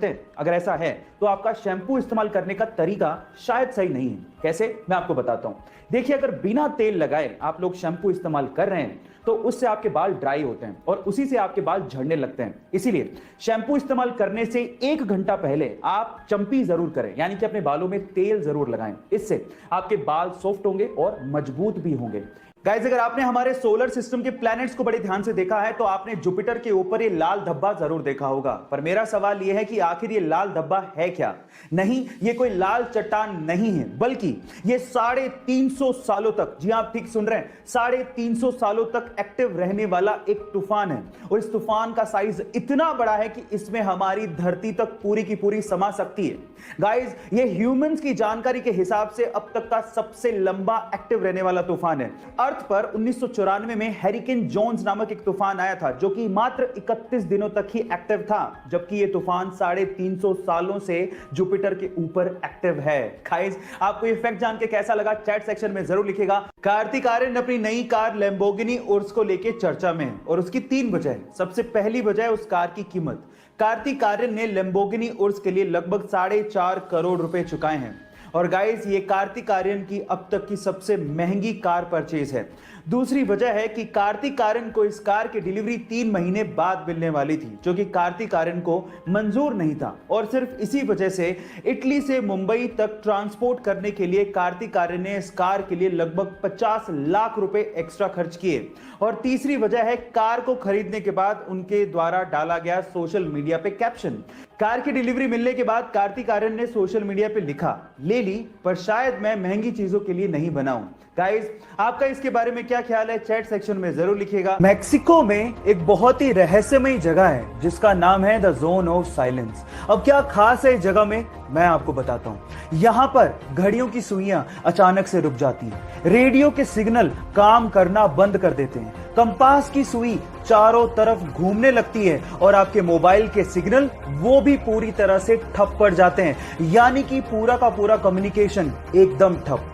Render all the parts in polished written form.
झड़ते हैं? अगर ऐसा है तो आपका शैम्पू इस्तेमाल करने का तरीका शायद सही नहीं है। कैसे, मैं आपको बताता हूं। देखिए, अगर बिना तेल लगाए आप लोग शैम्पू इस्तेमाल कर रहे हैं तो उससे आपके बाल ड्राई होते हैं और उसी से आपके बाल झड़ने लगते हैं। इसीलिए शैम्पू इस्तेमाल करने से 1 घंटा पहले आप चंपी जरूर करें, यानी कि अपने बालों में तेल जरूर लगाएं। इससे आपके बाल सॉफ्ट होंगे और मजबूत भी होंगे। गाइस, अगर आपने हमारे सोलर सिस्टम के प्लैनेट्स को बड़े ध्यान से देखा है तो आपने जुपिटर के ऊपर ये लाल धब्बा जरूर देखा होगा। पर मेरा सवाल यह है कि आखिर ये लाल धब्बा है क्या? नहीं, ये कोई लाल चट्टान नहीं है, बल्कि ये 350 सालों तक, जी आप ठीक सुन रहे हैं, 350 सालों तक एक्टिव रहने वाला एक तूफान है। और इस तूफान का साइज इतना बड़ा है कि इसमें हमारी धरती तक पूरी की पूरी समा सकती है। गाइस, ये ह्यूमंस की जानकारी के हिसाब से अब तक का सबसे लंबा एक्टिव रहने वाला तूफान है। अर्थ पर 1994 में हैरिकेन जोन्स नामक एक तूफान आया था जो कि मात्र 31 दिनों तक ही एक्टिव था, जबकि ये तूफान 350 सालों से जुपिटर के ऊपर एक्टिव है। गाइस, आपको ये फैक्ट जान के कैसा लगा चैट सेक्शन में जरूर लिखिएगा। कार्तिक आर्यन अपनी नई कार लैम्बोर्गिनी उर्स को लेकर चर्चा में है और उसकी 3 वजह है। सबसे पहली वजह है उस कार की कीमत। कार्तिक आर्यन ने लैम्बोर्गिनी उर्स के लिए लगभग 4.5 करोड़ रुपए चुकाए हैं। और गाइस, ये कार्तिक आर्यन की अब तक की सबसे महंगी कार परचेज है। दूसरी वजह है कि कार्तिक आर्यन को इस कार की डिलीवरी 3 महीने बाद मिलने वाली थी, जो कि कार्तिक आर्यन को मंजूर नहीं था। और सिर्फ इसी वजह से इटली से मुंबई तक ट्रांसपोर्ट करने के लिए कार्तिक आर्यन ने इस कार के लिए लगभग 50 लाख रुपए एक्स्ट्रा खर्च किए। और तीसरी वजह है कार को खरीदने के बाद उनके द्वारा डाला गया सोशल मीडिया पे कैप्शन। कार की डिलीवरी मिलने के बाद कार्तिक आर्यन ने सोशल मीडिया पे लिखा, ले ली पर शायद मैं महंगी चीजों के लिए नहीं बनाऊं। गाइस, आपका इसके बारे में क्या ख्याल है चैट सेक्शन में जरूर लिखिएगा। मैक्सिको में एक बहुत ही रहस्यमयी जगह है जिसका नाम है द जोन ऑफ साइलेंस। अब क्या खास है इस जगह में, मैं आपको बताता हूं। यहां पर घड़ियों की सुइयां अचानक से रुक जाती हैं, रेडियो के सिग्नल काम करना बंद कर देते हैं, कंपास की सुई चारों तरफ घूमने लगती है और आपके मोबाइल के सिग्नल वो भी पूरी तरह से ठप पड़ जाते हैं, यानी कि पूरा का पूरा कम्युनिकेशन एकदम ठप।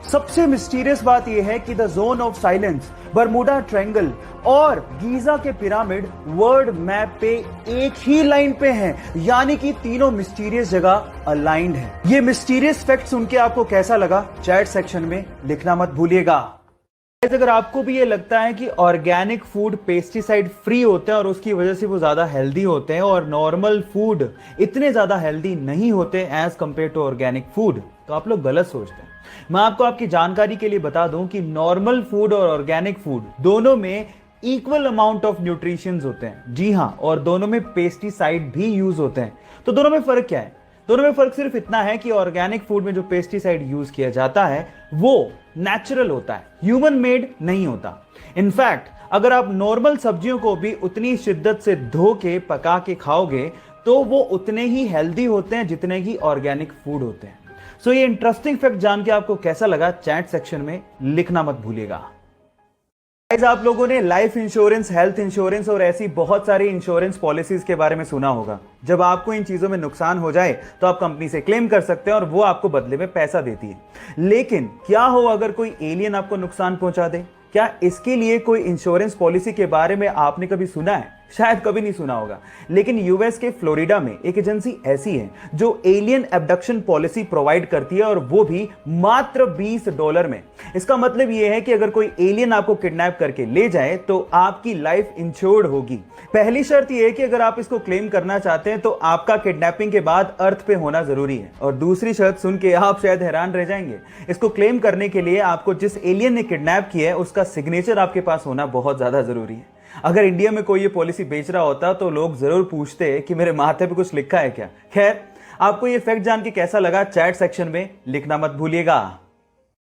सबसे मिस्टीरियस बात यह है कि the zone of silence, Bermuda triangle और गीजा के पिरामिड वर्ल्ड मैप पे एक ही लाइन पे हैं, यानी कि तीनों मिस्टीरियस जगह अलाइंड हैं। ये मिस्टीरियस फैक्ट सुन के आपको कैसा लगा चैट सेक्शन में लिखना मत भूलिएगा। अगर आपको भी ये लगता है कि ऑर्गेनिक फूड पेस्टिसाइड फ्री होते हैं और उसकी वजह से वो ज्यादा हेल्दी होते हैं और नॉर्मल फूड इतने ज्यादा हेल्दी नहीं होते as compare to organic food, तो आप लोग गलत सोचते हैं। मैं आपको आपकी जानकारी के लिए बता दूं कि नॉर्मल फूड और ऑर्गेनिक फूड दोनों में इक्वल अमाउंट ऑफ न्यूट्रिशंस होते हैं। जी हां, और दोनों में पेस्टिसाइड भी यूज होते हैं। तो दोनों में फर्क क्या है? दोनों में फर्क सिर्फ इतना है कि ऑर्गेनिक फूड में जो पेस्टिसाइड यूज किया जाता है वो नेचुरल होता है, ह्यूमन मेड नहीं होता। इनफैक्ट अगर आप नॉर्मल सब्जियों को भी उतनी शिद्दत से धो के पका के खाओगे तो वो उतने ही हेल्दी होते हैं जितने ही ऑर्गेनिक फूड होते हैं। सो ये इंटरेस्टिंग फैक्ट जान के आपको कैसा लगा चैट सेक्शन में लिखना मत भूलिएगा। आप लोगों ने लाइफ इंश्योरेंस, हेल्थ इंश्योरेंस और ऐसी बहुत सारी इंश्योरेंस पॉलिसीज के बारे में सुना होगा। जब आपको इन चीजों में नुकसान हो जाए तो आप कंपनी से क्लेम कर सकते हैं और वो आपको बदले में पैसा देती है। लेकिन क्या हो अगर कोई एलियन आपको नुकसान पहुंचा दे? क्या इसके लिए कोई इंश्योरेंस पॉलिसी के बारे में आपने कभी सुना है? शायद कभी नहीं सुना होगा। लेकिन यूएस के फ्लोरिडा में एक एजेंसी ऐसी है जो एलियन एब्डक्शन पॉलिसी प्रोवाइड करती है और वो भी मात्र $20 में। इसका मतलब यह है कि अगर कोई एलियन आपको किडनैप करके ले जाए तो आपकी लाइफ इंश्योर्ड होगी। पहली शर्त यह है कि अगर आप इसको क्लेम करना चाहते हैं तो आपका किडनैपिंग के बाद अर्थ पे होना जरूरी है। और दूसरी शर्त सुन के आप शायद हैरान रह जाएंगे। इसको क्लेम करने के लिए आपको जिस एलियन ने किडनैप किया है उसका सिग्नेचर आपके पास होना बहुत ज्यादा जरूरी है। अगर इंडिया में कोई ये पॉलिसी बेच रहा होता तो लोग जरूर पूछते कि मेरे माथे पे कुछ लिखा है क्या। खैर, आपको ये फैक्ट जान के कैसा लगा चैट सेक्शन में लिखना मत भूलिएगा।